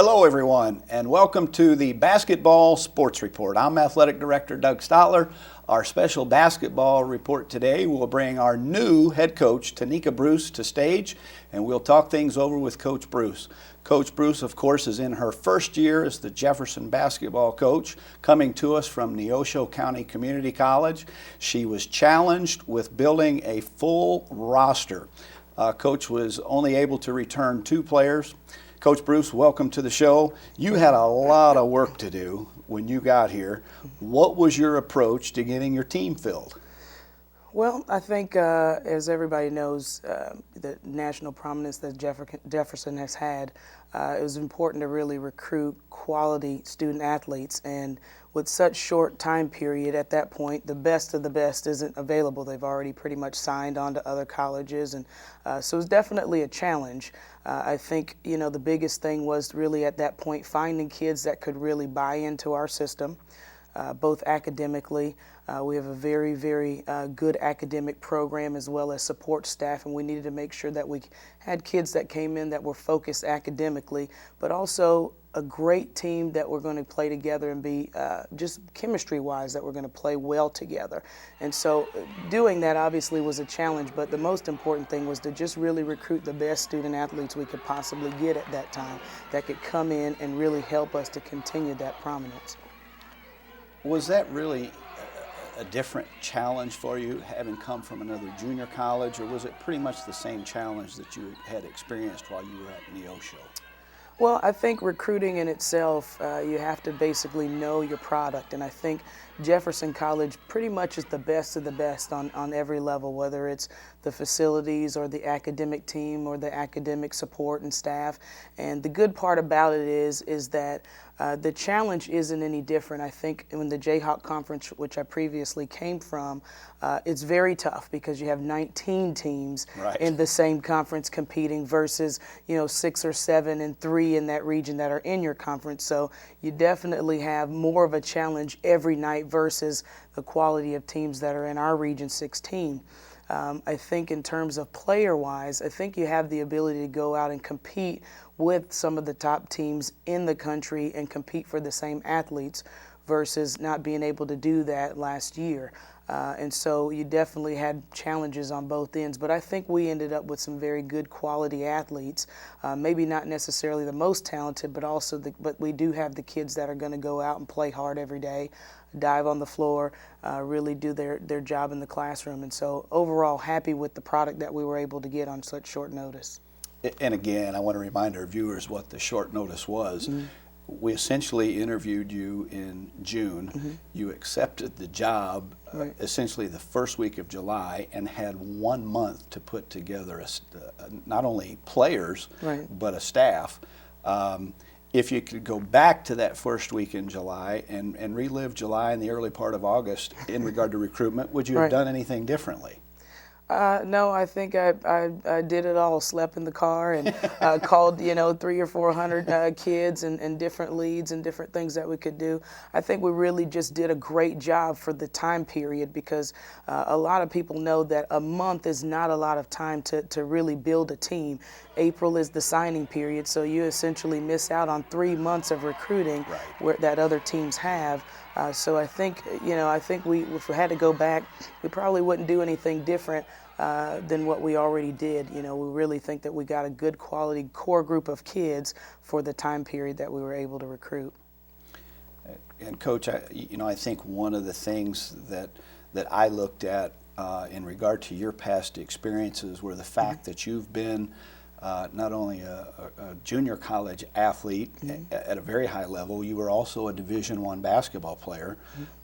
Hello, everyone, and welcome to the Basketball Sports Report. I'm Athletic Director Doug Stotler. Our special basketball report today will bring our new head coach, Tonika Bruce, to stage, and we'll talk things over with Coach Bruce. Coach Bruce, of course, is in her first year as the Jefferson basketball coach, coming to us from Neosho County Community College. She was challenged with building a full roster. Coach was only able to return 2 players. Coach Bruce, welcome to the show. You had a lot of work to do when you got here. What was your approach to getting your team filled? Well, I think, as everybody knows, the national prominence that Jefferson has had, it was important to really recruit quality student athletes. And with such short time period at that point, the best of the best isn't available. They've already pretty much signed on to other colleges. And so it's definitely a challenge. I think, the biggest thing was really at that point finding kids that could really buy into our system. Both academically. We have a very, very good academic program as well as support staff, and we needed to make sure that we had kids that came in that were focused academically, but also a great team that we're going to play together and be just chemistry-wise that we're going to play well together. And so doing that obviously was a challenge, but the most important thing was to just really recruit the best student athletes we could possibly get at that time that could come in and really help us to continue that prominence. Was that really a different challenge for you, having come from another junior college, or was it pretty much the same challenge that you had experienced while you were at Neosho? Well, I think recruiting in itself, you have to basically know your product, and I think Jefferson College pretty much is the best of the best on every level, whether it's the facilities or the academic team or the academic support and staff. And the good part about it is that the challenge isn't any different. I think in the Jayhawk Conference, which I previously came from, it's very tough because you have 19 teams in the same conference competing versus 6 or 7 and 3 in that region that are in your conference. So you definitely have more of a challenge every night versus the quality of teams that are in our Region 16. I think in terms of player-wise, I think you have the ability to go out and compete with some of the top teams in the country and compete for the same athletes versus not being able to do that last year. And so you definitely had challenges on both ends, but I think we ended up with some very good quality athletes, maybe not necessarily the most talented, but we do have the kids that are going to go out and play hard every day, dive on the floor, really do their job in the classroom. And so overall, happy with the product that we were able to get on such short notice. And again, I want to remind our viewers what the short notice was. Mm-hmm. We essentially interviewed you in June. Mm-hmm. You accepted the job essentially the first week of July and had 1 month to put together not only players, but a staff. If you could go back to that first week in July and relive July and the early part of August in regard to recruitment, would you have done anything differently? No, I think I did it all. Slept in the car and called 300 or 400 kids and different leads and different things that we could do. I think we really just did a great job for the time period because a lot of people know that a month is not a lot of time to really build a team. April is the signing period, so you essentially miss out on 3 months of recruiting that other teams have. So I think, if we had to go back, we probably wouldn't do anything different than what we already did. We really think that we got a good quality core group of kids for the time period that we were able to recruit. And Coach, I think one of the things that I looked at in regard to your past experiences were the fact that you've been not only a junior college athlete at a very high level, you were also a Division I basketball player.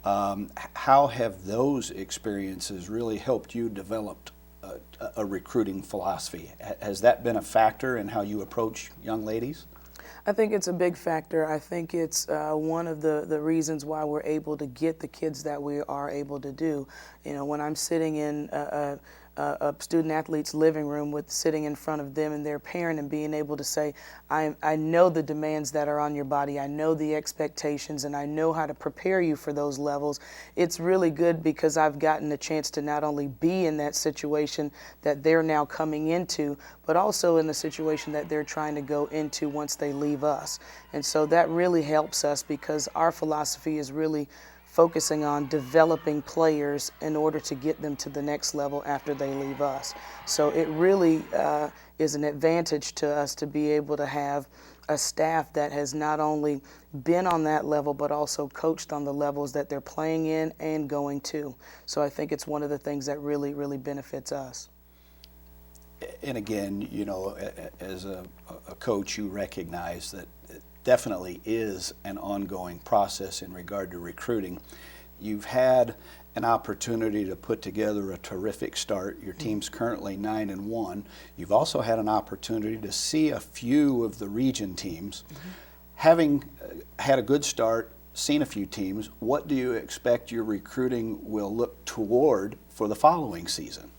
How have those experiences really helped you develop a recruiting philosophy? Has that been a factor in how you approach young ladies? I think it's a big factor. I think it's one of the reasons why we're able to get the kids that we are able to do. When I'm sitting in a student athlete's living room with sitting in front of them and their parent and being able to say, I know the demands that are on your body, I know the expectations, and I know how to prepare you for those levels. It's really good because I've gotten a chance to not only be in that situation that they're now coming into, but also in the situation that they're trying to go into once they leave us. And so that really helps us because our philosophy is really focusing on developing players in order to get them to the next level after they leave us. So it really is an advantage to us to be able to have a staff that has not only been on that level but also coached on the levels that they're playing in and going to. So I think it's one of the things that really, really benefits us. And again, you know, as a coach, you recognize that it definitely is an ongoing process in regard to recruiting. You've had an opportunity to put together a terrific start. Your team's currently 9-1. You've also had an opportunity to see a few of the region teams. Having had a good start, seen a few teams, what do you expect your recruiting will look toward for the following season?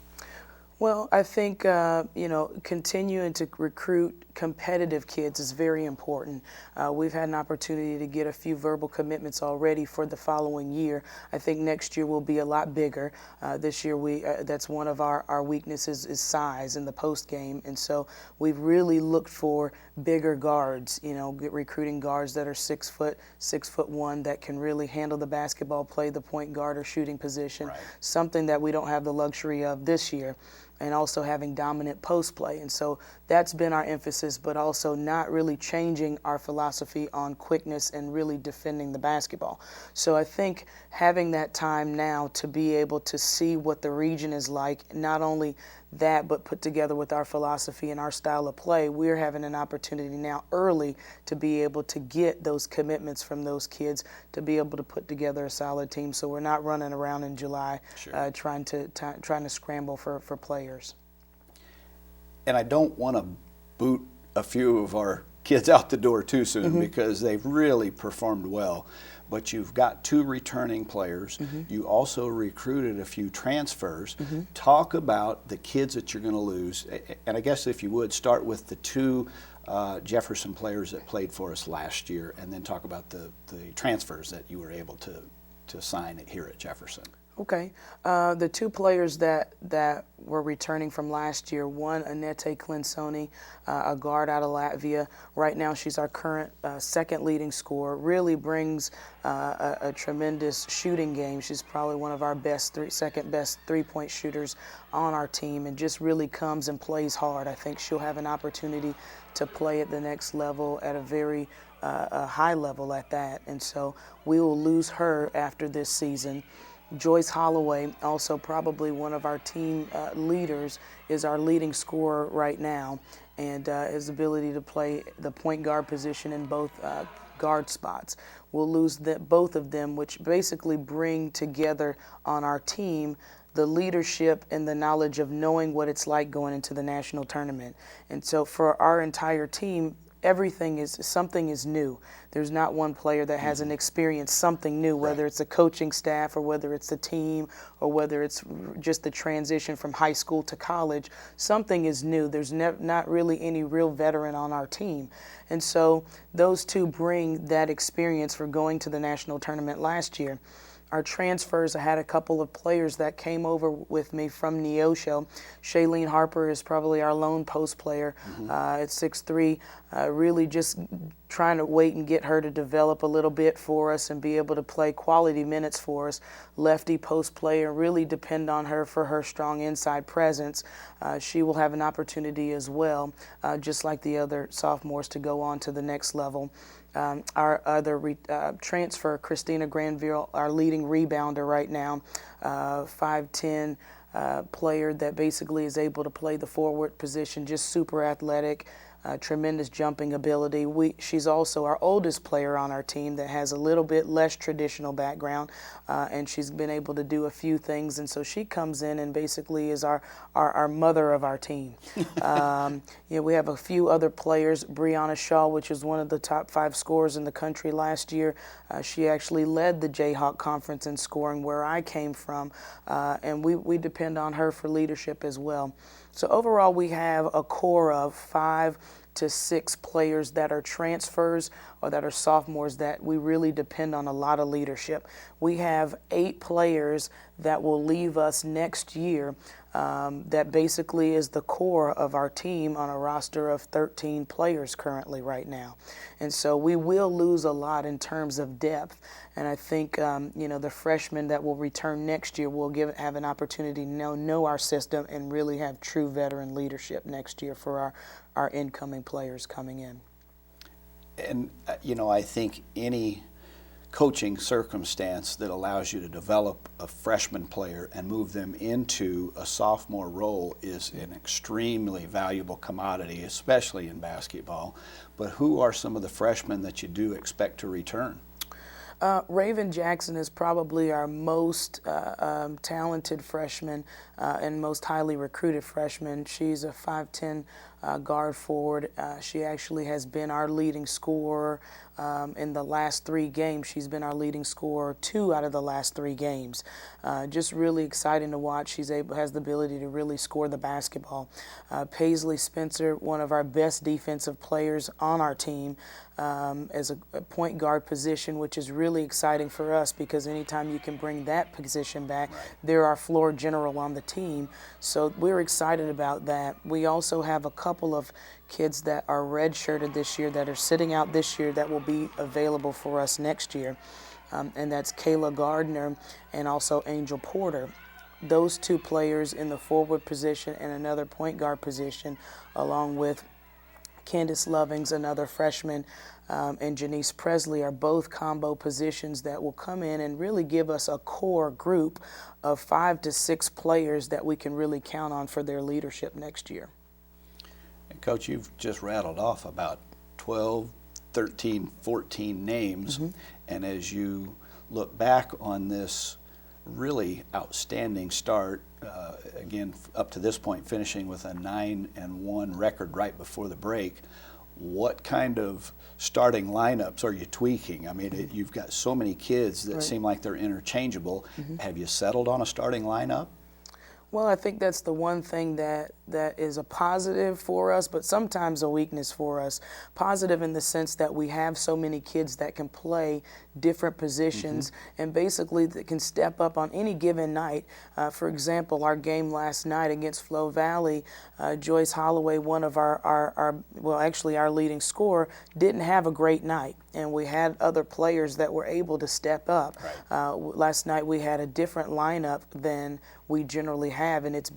Well, I think, you know, continuing to recruit competitive kids is very important. We've had an opportunity to get a few verbal commitments already for the following year. I think next year will be a lot bigger. This year, that's one of our weaknesses is size in the post game. And so we've really looked for bigger guards, you know, recruiting guards that are 6 foot, 6'1", that can really handle the basketball, play the point guard or shooting position, right. Something that we don't have the luxury of this year. And also having dominant post play. And so that's been our emphasis, but also not really changing our philosophy on quickness and really defending the basketball. So I think having that time now to be able to see what the region is like, not only that, but put together with our philosophy and our style of play, we're having an opportunity now early to be able to get those commitments from those kids to be able to put together a solid team. So we're not running around in July Sure. trying to scramble for players. And I don't want to boot a few of our kids out the door too soon because they've really performed well. But you've got 2 returning players. You also recruited a few transfers. Talk about the kids that you're going to lose. And I guess if you would, start with the 2 Jefferson players that played for us last year, and then talk about the transfers that you were able to sign here at Jefferson. Okay. The 2 players that were returning from last year, one, Annette Clinsoni, a guard out of Latvia. Right now she's our current second leading scorer, really brings a tremendous shooting game. She's probably one of our second best three-point shooters on our team and just really comes and plays hard. I think she'll have an opportunity to play at the next level at a very high level at that. And so we will lose her after this season. Joyce Holloway, also probably one of our team leaders, is our leading scorer right now, and his ability to play the point guard position in both guard spots. We'll lose both of them, which basically bring together on our team the leadership and the knowledge of knowing what it's like going into the national tournament. And so for our entire team, something is new. There's not one player that hasn't experienced something new, whether it's the coaching staff or whether it's the team or whether it's just the transition from high school to college. Something is new. There's not really any real veteran on our team. And so those 2 bring that experience for going to the national tournament last year. Our transfers, I had a couple of players that came over with me from Neosho. Shailene Harper is probably our lone post player at 6'3", really just trying to wait and get her to develop a little bit for us and be able to play quality minutes for us. Lefty post player, really depend on her for her strong inside presence. She will have an opportunity as well, just like the other sophomores, to go on to the next level. Our other transfer, Christina Granville, our leading rebounder right now, 5'10", player that basically is able to play the forward position, just super athletic, tremendous jumping ability. She's also our oldest player on our team that has a little bit less traditional background, and she's been able to do a few things, and so she comes in and basically is our mother of our team. We have a few other players. Brianna Shaw, which is one of the top 5 scorers in the country last year. She actually led the Jayhawk Conference in scoring where I came from, and we depend on her for leadership as well. So overall, we have a core of 5 to 6 players that are transfers or that are sophomores that we really depend on a lot of leadership. We have 8 players that will leave us next year that basically is the core of our team on a roster of 13 players currently right now. And so we will lose a lot in terms of depth. And I think, the freshmen that will return next year will have an opportunity to know our system and really have true veteran leadership next year for our incoming players coming in. And, I think any coaching circumstance that allows you to develop a freshman player and move them into a sophomore role is an extremely valuable commodity, especially in basketball. But who are some of the freshmen that you do expect to return? Raven Jackson is probably our most talented freshman and most highly recruited freshman. She's a 5'10" guard forward. She actually has been our leading scorer in the last 3 games. She's been our leading scorer 2 out of the last 3 games. Just really exciting to watch. Has the ability to really score the basketball. Paisley Spencer, one of our best defensive players on our team, as a point guard position, which is really exciting for us because anytime you can bring that position back, they're our floor general on the team. So we're excited about that. We also have a couple of kids that are redshirted this year that are sitting out this year that will be available for us next year, and that's Kayla Gardner and also Angel Porter. Those 2 players in the forward position and another point guard position, along with Candace Lovings, another freshman, and Janice Presley are both combo positions that will come in and really give us a core group of 5 to 6 players that we can really count on for their leadership next year. And Coach, you've just rattled off about 12, 13, 14 names, and as you look back on this really outstanding start, again, up to this point, finishing with a 9-1 record right before the break. What kind of starting lineups are you tweaking? I mean, you've got so many kids that seem like they're interchangeable. Have you settled on a starting lineup? Well, I think that's the one thing that is a positive for us, but sometimes a weakness for us. Positive in the sense that we have so many kids that can play different positions and basically that can step up on any given night. For example, our game last night against Flo Valley, Joyce Holloway, one of our leading scorer, didn't have a great night. And we had other players that were able to step up. Last night we had a different lineup than we generally have, and it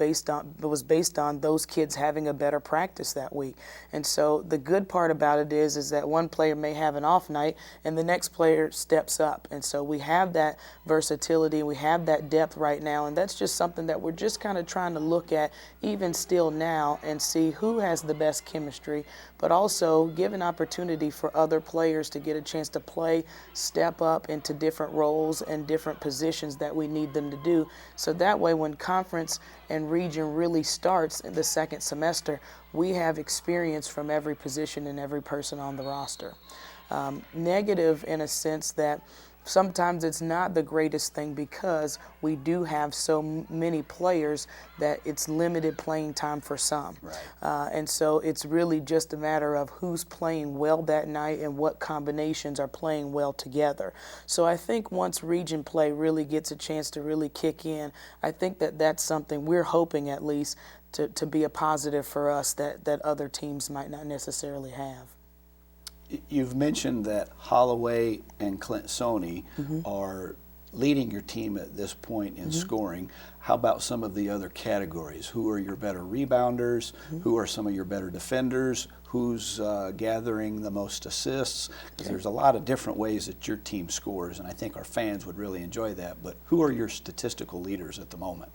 was based on those kids having a better practice that week. And so the good part about it is that one player may have an off night and the next player steps up. And so we have that versatility, we have that depth right now, and that's just something that we're just kind of trying to look at even still now and see who has the best chemistry, but also give an opportunity for other players to get a chance to play, step up into different roles and different positions that we need them to do. So that way when conference and region really starts in the second semester, we have experience from every position and every person on the roster. Negative in a sense that sometimes it's not the greatest thing because we do have so many players that it's limited playing time for some. And so it's really just a matter of who's playing well that night and what combinations are playing well together. So I think once region play really gets a chance to really kick in, I think that's something we're hoping at least to be a positive for us that other teams might not necessarily have. You've mentioned that Holloway and Clint Sony are leading your team at this point in scoring. How about some of the other categories? Who are your better rebounders? Who are some of your better defenders? who's gathering the most assists? Because there's a lot of different ways that your team scores, and I think our fans would really enjoy that. But who are your statistical leaders at the moment?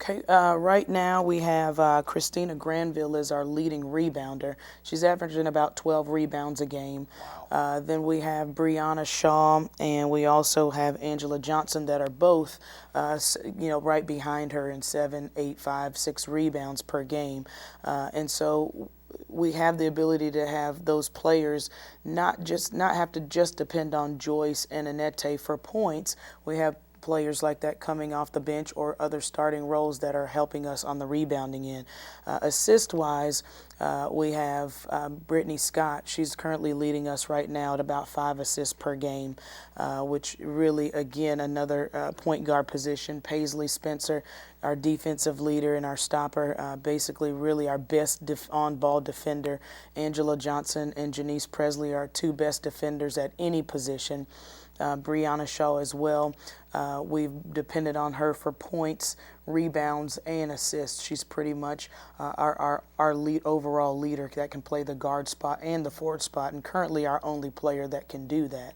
Okay, right now we have Christina Granville is our leading rebounder. She's averaging about 12 rebounds a game. Wow. Then we have Brianna Shaw, and we also have Angela Johnson that are both, right behind her in 7, 8, 5, 6 rebounds per game. And so we have the ability to have those players not have to just depend on Joyce and Annette for points. We have players like that coming off the bench or other starting roles that are helping us on the rebounding end. Assist-wise, we have Brittany Scott. She's currently leading us right now at about 5 assists per game, which really, again, another point guard position. Paisley Spencer, our defensive leader and our stopper, basically really our best on-ball defender. Angela Johnson and Janice Presley are our 2 best defenders at any position. Brianna Shaw as well. We've depended on her for points, rebounds, and assists. She's pretty much our overall leader that can play the guard spot and the forward spot, and currently our only player that can do that.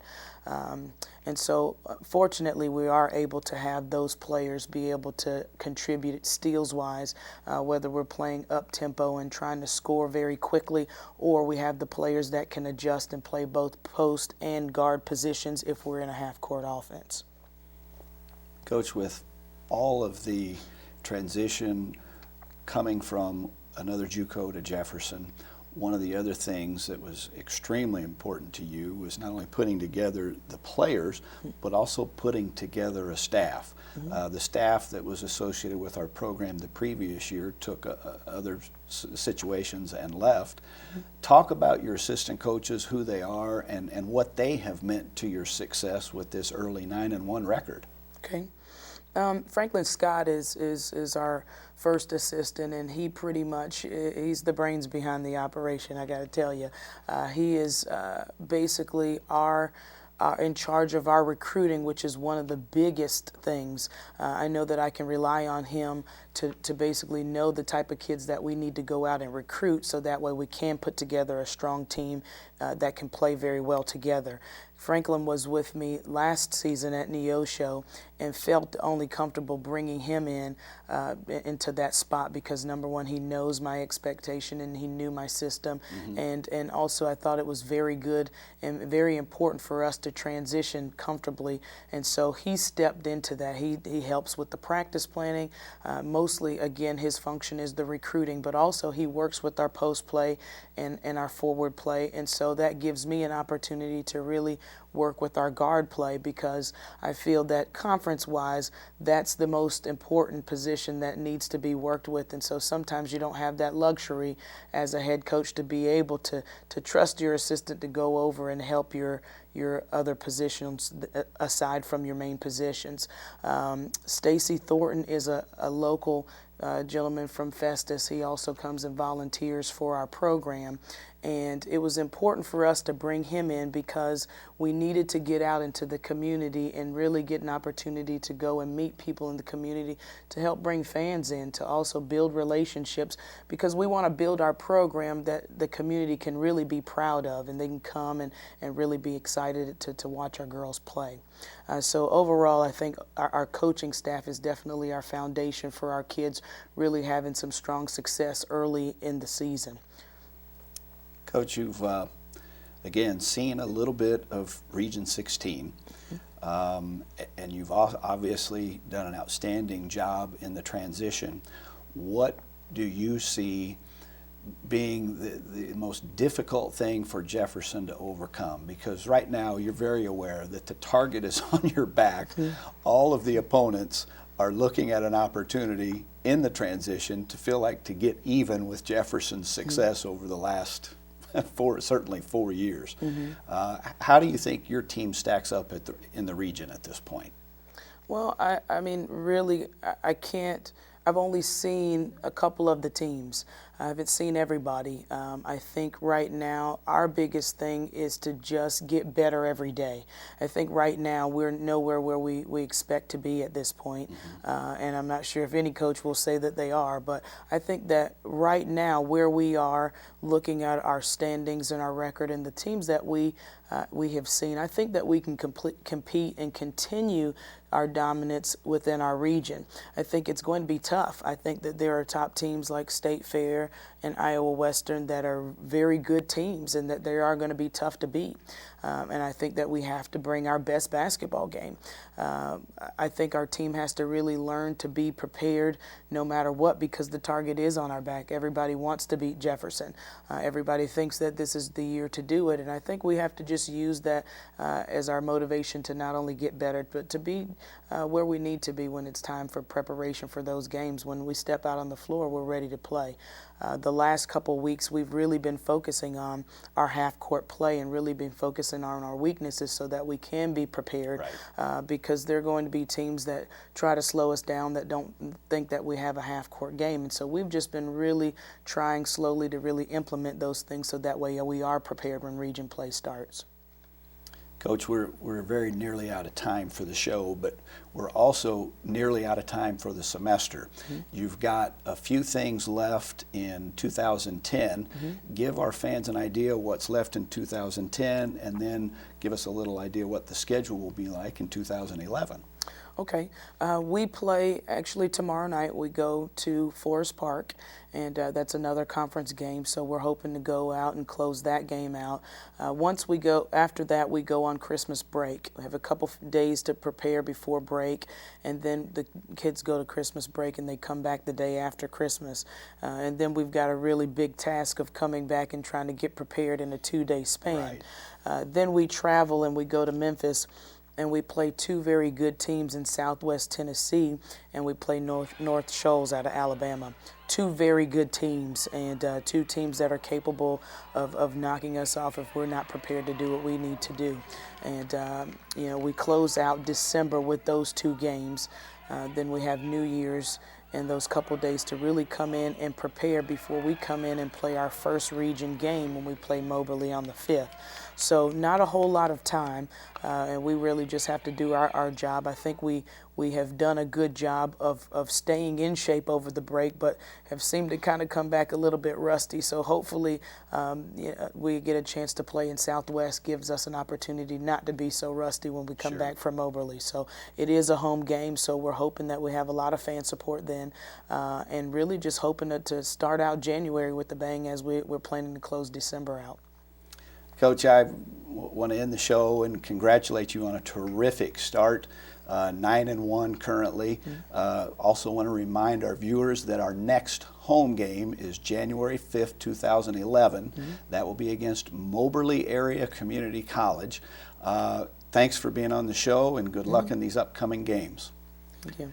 And so, fortunately, we are able to have those players be able to contribute steals-wise, whether we're playing up-tempo and trying to score very quickly, or we have the players that can adjust and play both post and guard positions if we're in a half-court offense. Coach, with all of the transition coming from another JUCO to Jefferson, one of the other things that was extremely important to you was not only putting together the players, but also putting together a staff. The staff that was associated with our program the previous year took other situations and left. Talk about your assistant coaches, who they are, and what they have meant to your success with this early 9-1 record. Okay. Franklin Scott is our first assistant, and he pretty much, he's the brains behind the operation, I got to tell you. He is basically in charge of our recruiting, which is one of the biggest things. I know that I can rely on him to basically know the type of kids that we need to go out and recruit, so that way we can put together a strong team that can play very well together. Franklin was with me last season at Neosho and felt only comfortable bringing him into that spot because, number one, he knows my expectation and he knew my system. And also I thought it was very good and very important for us to transition comfortably. And so he stepped into that. He helps with the practice planning. Mostly, again, his function is the recruiting, but also he works with our post play and our forward play. And so that gives me an opportunity to really work with our guard play, because I feel that conference-wise, that's the most important position that needs to be worked with. And so sometimes you don't have that luxury as a head coach to be able to trust your assistant to go over and help your other positions aside from your main positions. Stacy Thornton is a local gentleman from Festus. He also comes and volunteers for our program. And it was important for us to bring him in because we needed to get out into the community and really get an opportunity to go and meet people in the community, to help bring fans in, to also build relationships, because we want to build our program that the community can really be proud of, and they can come and really be excited to watch our girls play. So overall, I think our coaching staff is definitely our foundation for our kids really having some strong success early in the season. Coach, you've, again, seen a little bit of Region 16, and you've obviously done an outstanding job in the transition. What do you see being the most difficult thing for Jefferson to overcome? Because right now you're very aware that the target is on your back. All of the opponents are looking at an opportunity in the transition to feel like to get even with Jefferson's success over the last certainly 4 years. How do you think your team stacks up in the region at this point? Well, I mean, really, I can't. I've only seen a couple of the teams. I haven't seen everybody. I think right now our biggest thing is to just get better every day. I think right now we're nowhere where we expect to be at this point, and I'm not sure if any coach will say that they are, but I think that right now where we are, looking at our standings and our record and the teams that we have seen, I think that we can compete and continue our dominance within our region. I think it's going to be tough. I think that there are top teams like State Fair and Iowa Western that are very good teams and that they are going to be tough to beat. And I think that we have to bring our best basketball game. I think our team has to really learn to be prepared no matter what, because the target is on our back. Everybody wants to beat Jefferson. Everybody thinks that this is the year to do it, and I think we have to just use that as our motivation to not only get better, but to be where we need to be when it's time for preparation for those games. When we step out on the floor, we're ready to play. The last couple weeks, we've really been focusing on our half-court play and really been focusing on our weaknesses so that we can be prepared, because there are going to be teams that try to slow us down that don't think that we have a half-court game. And so we've just been really trying slowly to really implement those things so that way we are prepared when region play starts. Coach, we're very nearly out of time for the show, but we're also nearly out of time for the semester. You've got a few things left in 2010. Give our fans an idea what's left in 2010, and then give us a little idea what the schedule will be like in 2011. Okay. We play, actually tomorrow night, we go to Forest Park, and that's another conference game, so we're hoping to go out and close that game out. Once we go, after that, we go on Christmas break. We have a couple days to prepare before break, and then the kids go to Christmas break and they come back the day after Christmas. And then we've got a really big task of coming back and trying to get prepared in a 2-day span. Then we travel and we go to Memphis, and we play two very good teams in Southwest Tennessee, and we play North Shoals out of Alabama. Two very good teams, and two teams that are capable of knocking us off if we're not prepared to do what we need to do. And we close out December with those two games. Then we have New Year's and those couple days to really come in and prepare before we come in and play our first region game when we play Moberly on the 5th. So not a whole lot of time, and we really just have to do our job. I think we have done a good job of staying in shape over the break, but have seemed to kind of come back a little bit rusty. So hopefully we get a chance to play in Southwest, gives us an opportunity not to be so rusty when we come back from Moberly. So it is a home game, so we're hoping that we have a lot of fan support then, and really just hoping to start out January with the bang as we're planning to close December out. Coach, I want to end the show and congratulate you on a terrific start, 9-1 currently. Also want to remind our viewers that our next home game is January 5th, 2011. That will be against Moberly Area Community College. Thanks for being on the show, and good luck in these upcoming games. Thank you.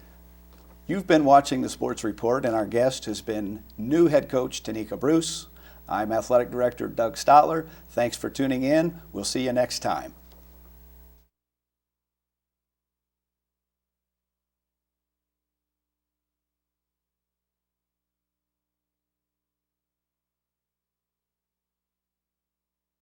You've been watching the Sports Report, and our guest has been new head coach Tonika Bruce. I'm Athletic Director Doug Stotler. Thanks for tuning in. We'll see you next time.